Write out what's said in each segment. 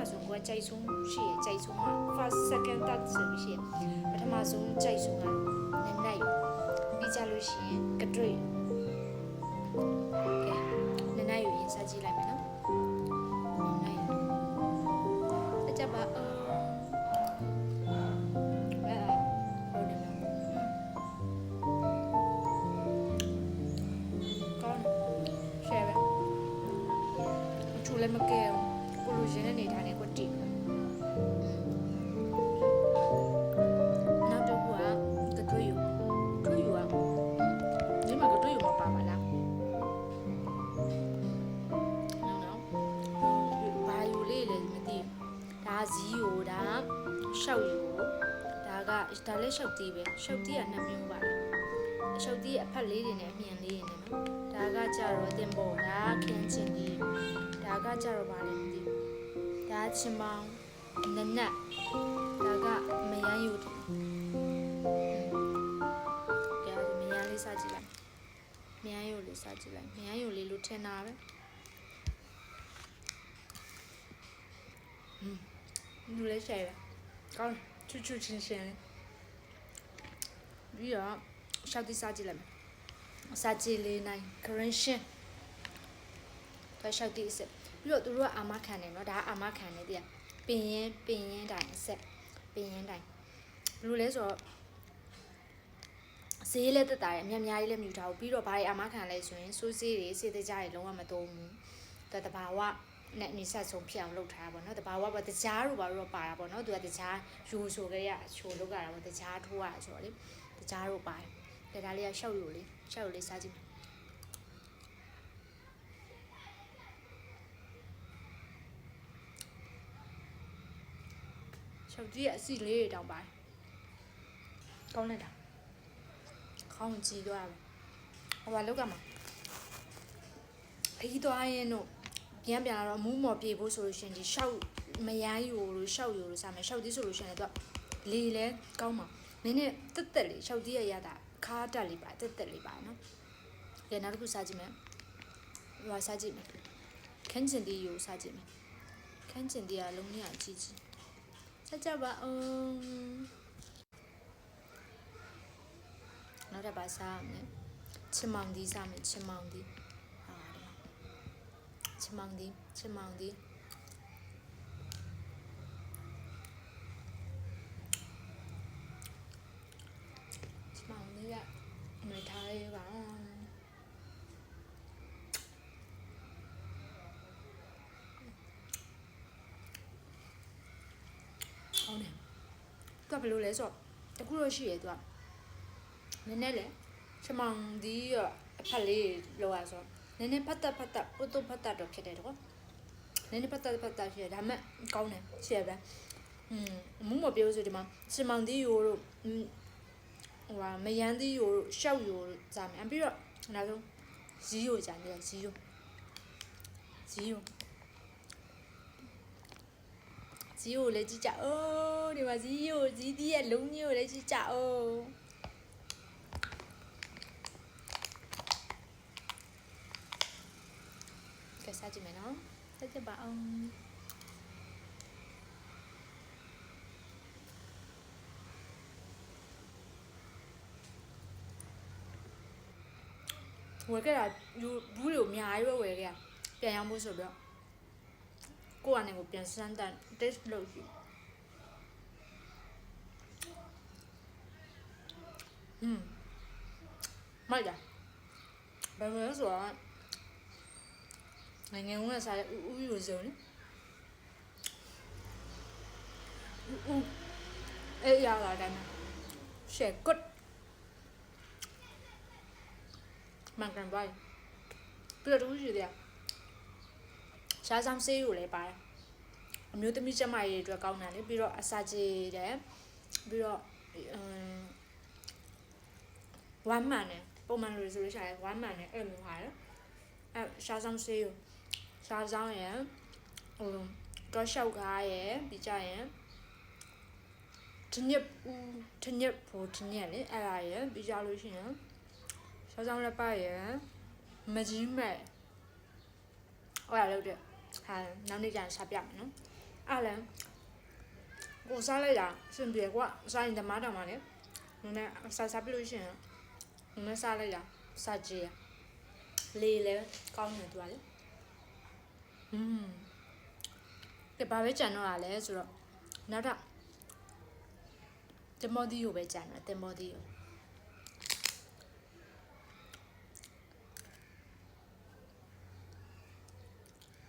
မဆုံးကကြိုက်ဆုံးရှိရကြိုက်ဆုံးက first second third ဆိုလို့ရှိရင်ပထမဆုံးကြိုက်ဆုံးကနက်နိုင်ပြီးကြလို့ရှိရင်ကတွေ့ကဲနက်နိုင်ရင်စကြည့်လိုက်မယ်နော်နက်နိုင်စကြပါလည်းမကဲကိုလိုရင်းနေထားတယ်ကိုတိနောက်တော့ကတွေ့ယူอ่ะဒီမှာကတွေ့ယူမပါပါလားနော်ဘာယူလေးလဲမသိဒါဇီးယူဒါရှောက်ယူဒါလည်းရှောက်သေးပဲရှောက်သေးကနှစ်မျိုးပါလားရှောက်သေးအဖက်လေးတွေနဲ့အမြင်လေးတွေနဲ့နော်ဒါကကြတော့တင်ပေါ်ဒါခင်းချင်ကြီးဒါကကြတော့ဗာလဲမသိဘူးဒါချင်မောင်းနနက်ဒါကမယန်းယူတယ်ကဲမယန်းလေးစားကြည့်လိုက်မယန်းယူလေးစားကြည့်လိုက်မယန်းယူလေးလို့ထင်တာပဲလူလေးရှိုင်ပဲကောင်းချွတ်ချင်းလေးပြီးတော့ရှောက်တိစားကြည့်လိုက်မယ်စားကြည့်လေးနိုင် correction တော့ရှောက်တိအစ်ပြီးတော့သူတို့ကအာမခံတယ်နော်ဒါကအာမခံတယ်တဲ့ပင်ရင်တိုင်အဆက်ပင်ရင်တိုင်ဘယ်လိုလဲဆိုတော့ဈေးလည်းတက်တာရအများကြီးလည်းမြူထားဘူးပြီးတော့ဘာတွေအာမခံလဲဆိုရင်စိုးစေးတွေစေတကြတွေလုံးဝမသုံးဘူးတဘာဝနဲ့နေဆက်ဆုံးဖြစ်အောင်လုပ်ထားတာပေါ့နော်တဘာဝပေါ့တကြားတို့ဘာလို့ပါတာပေါ့နော်သူကတကြားယူဆိုကြရချိုလုပ်ကြတာပေါ့တကြားထိုးရဆိုတော့လေတကြားတို့ပါတယ်ဒါလေးကရှောက်ယူလေးစားကြည့်ရှောက်ကြီးရဲ့အစီလေးတွေတောင်ပါတယ်ကောင်းလိုက်တာခေါင်းကြည့်သွားတယ်ဟိုဘာလောက်ကမှာခီးသွားရင်တော့ပြန်လာတော့မူးမော်ပြေဖို့ဆိုလို့ရှင်ဒီရှောက်မယန်းယူလို့ရှောက်ယူလို့စားမယ်ရှောက်သေးဆိုလို့ရှင်လည်းတော့လေလဲကောင်းမှာနည်းနည်းတက်လေးရှောက်သေးရတာခါတက်လေးပါတက်လေးပါနော်ကဲနောက်တစ်ခုစားကြည့်မယ်ဟိုစားကြည့်မယ်ခန်းကျင်သေးယူစားကြည့်မယ်ခန်းကျင်သေးကလုံးလေးအကြီးစားကြပါအောင်နောက်တစ်ပါးစားမယ်ချင်မောင်ဒီစားမယ်ချင်မောင်ဒီချင်မောင်ဒီချင်မောင်ဒီကမထားရပါဟုတ်တယ်သူကဘယ်လိုလဲဆိုတော့တခုတော့ရှိရသူကနည်းနည်းလေချမောင်ဒီအဖက်လေးလောက်ရဆိုနည်းနည်းဖတ်တက်ပုတ်တော့ဖတ်တက်တော့ဖြစ်တယ်တော့နည်းနည်းဖတ်တက်ရှိရဒါမှကောင်းတယ်ရှိရပဲမူးမပြောဆိုဒီမှာချမောင်ဒီရိုးတို့ဟိုမယန်းသေးရိုးရှောက်ရိုးစားမယ်ပြီးတော့နောက်ဆုံးဇီးရိုးကြတယ်ဇီးရိုးလည်းကြည့်ကြအိုးဒီမှာဇီးတီးရဲ့လုံးကြီးကိုလည်းကြည့်ကြအိုးကဲစားကြည့်မယ်နော်စားကြပါအောင်ဝယ်ခဲ့တာဘူးတွေကိုအများကြီးပဲဝယ်ခဲ့ပြန်ရောက်ဖို့ဆိုပြီးတော့ကိုယ့်အနေကိုပြန်စမ်းတန် test လုပ်ကြည့်မိုက်တာဘယ်လိုဆိုတော့နိုင်ငံကစားတဲ့ဥယူစုံလေဥအဲ့ရလာတယ်ရှယ်ကွတ်မှန်ကန်ပါပြီးတော့တူရှိတယ်ရှားဆောင်ဆေးကိုလည်းပါတယ်အမျိုးသမီးကျမကြီးတွေအတွက်ကောင်းတယ်လေပြီးတော့အစာကြေတယ်ပြီးတော့ဝမ်းမှန်တယ်ပုံမှန်လို့ဆိုလို့ရှိရင်ဝမ်းမှန်တယ်အဲ့လိုဟာလေအဲ့ရှားဆောင်ဆေးကိုရှားဆောင်ရယ်ဟိုတော့လျှောက်ကားရယ်ပြီးကြရင်တညက်ဖို့တညက်လေအဲ့ဒါရယ်ပြီးကြလို့ရှိရင်ရှားဆောင်လက်ပါရယ်မကြီးမဲ့ဟိုရလို့တဲ့ဟာနောက်နေ့ကျရင်စားပြမယ်နော် အားလည်းကိုစားလိုက်တာအဆင်ပြေကွာစားရင်ဓမ္မတောင်ပါလေနည်းနည်းစားပြလို့ရှိရင်နည်းနည်းစားလိုက်တာစားကြည့်လေလေကောင်းနေသူကလေကဲဘာပဲကြံတော့ရလဲဆိုတော့နောက်တော့တင်မောသီးကိုပဲကြံတော့တင်မောသီးကို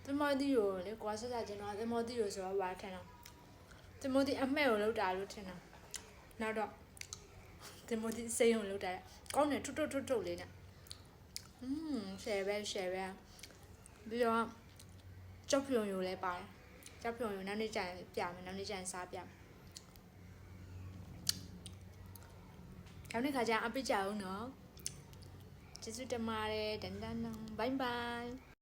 တင်မောသီးကိုလေကွာဆက်စားကျင်တော့တင်မောသီးကိုဆိုတော့ဘာထင်တော့တင်မောသီးအမှဲ့ကိုလောက်တာလို့ထင်တာနောက်တော့တင်မောသီးစိမ်းကိုလောက်တာကောင်းတယ်ထွတ်လေးနဲ့ရှယ်ပဲပြီးတော့ကြောက်ဖြုံရိုလည်းပါတယ်ကြောက်ဖြုံရိုနောက်နေ့ကျရင်ပြမယ်နောက်နေ့ကျရင်စားပြမယ်နောက်နေ့ခါကျရင်အပိကြအောင်နော်ကျေးဇူးတင်ပါတယ်ဒန်ဒန်ဘိုင်ဘိုင်